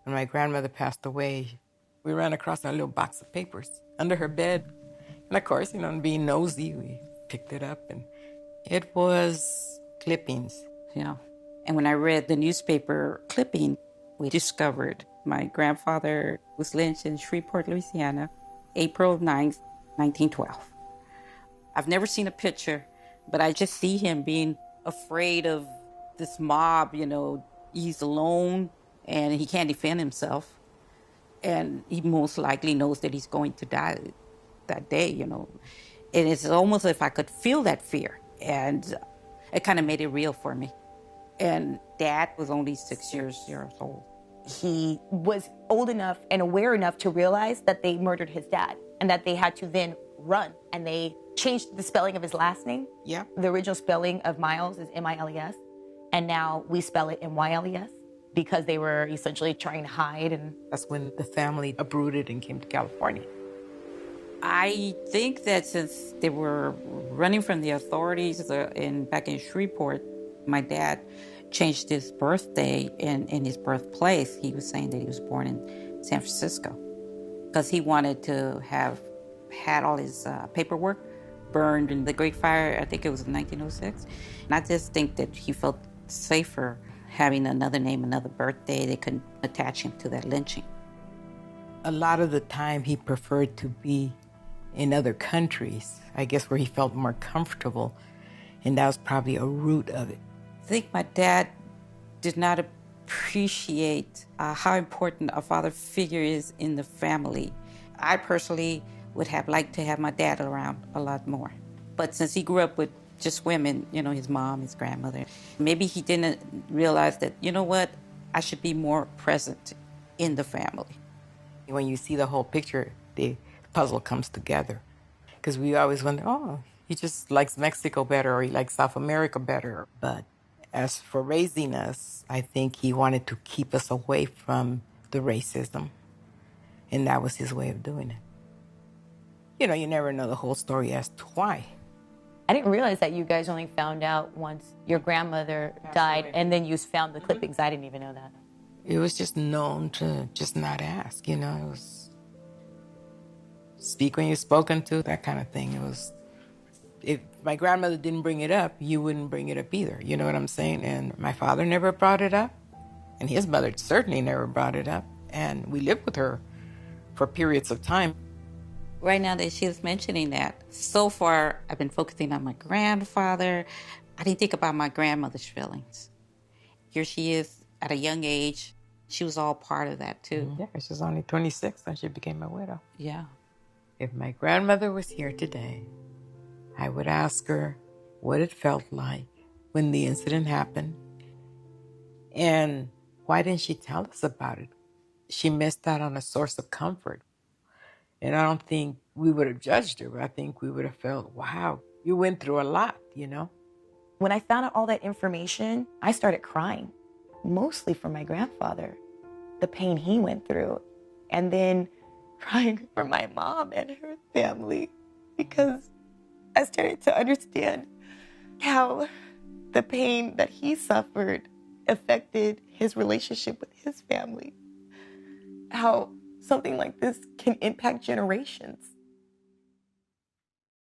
When my grandmother passed away, we ran across our little box of papers under her bed. And of course, being nosy, we picked it up and it was clippings. Yeah. And when I read the newspaper clipping, we discovered my grandfather was lynched in Shreveport, Louisiana, April 9th, 1912. I've never seen a picture, but I just see him being afraid of this mob, he's alone and he can't defend himself. And he most likely knows that he's going to die that day. And it's almost as if I could feel that fear. And it kind of made it real for me. And Dad was only 6 years old. He was old enough and aware enough to realize that they murdered his dad and that they had to then run. And they changed the spelling of his last name. Yeah. The original spelling of Miles is Miles. And now we spell it Myles because they were essentially trying to hide. And that's when the family uprooted and came to California. I think that since they were running from the authorities back in Shreveport, my dad changed his birthday in his birthplace. He was saying that he was born in San Francisco because he wanted to have had all his paperwork burned in the Great Fire. I think it was in 1906. And I just think that he felt safer having another name, another birthday. They couldn't attach him to that lynching. A lot of the time he preferred to be in other countries, I guess, where he felt more comfortable. And that was probably a root of it. I think my dad did not appreciate how important a father figure is in the family. I personally would have liked to have my dad around a lot more. But since he grew up with just women, his mom, his grandmother, maybe he didn't realize that, I should be more present in the family. When you see the whole picture, the puzzle comes together. Because we always wonder, he just likes Mexico better or he likes South America better. But as for raising us, I think he wanted to keep us away from the racism. And that was his way of doing it. You never know the whole story as to why. I didn't realize that you guys only found out once your grandmother died and then you found the clippings. I didn't even know that. It was just known to just not ask, It was speak when you're spoken to, that kind of thing. It was, if my grandmother didn't bring it up, you wouldn't bring it up either. You know what I'm saying? And my father never brought it up. And his mother certainly never brought it up. And we lived with her for periods of time. Right now that she was mentioning that, so far I've been focusing on my grandfather. I didn't think about my grandmother's feelings. Here she is at a young age. She was all part of that too. Yeah, she was only 26 when she became a widow. Yeah. If my grandmother was here today, I would ask her what it felt like when the incident happened. And why didn't she tell us about it? She missed out on a source of comfort. And I don't think we would have judged her. I think we would have felt, wow, you went through a lot, When I found out all that information, I started crying, mostly for my grandfather, the pain he went through, and then crying for my mom and her family, because I started to understand how the pain that he suffered affected his relationship with his family, how something like this can impact generations.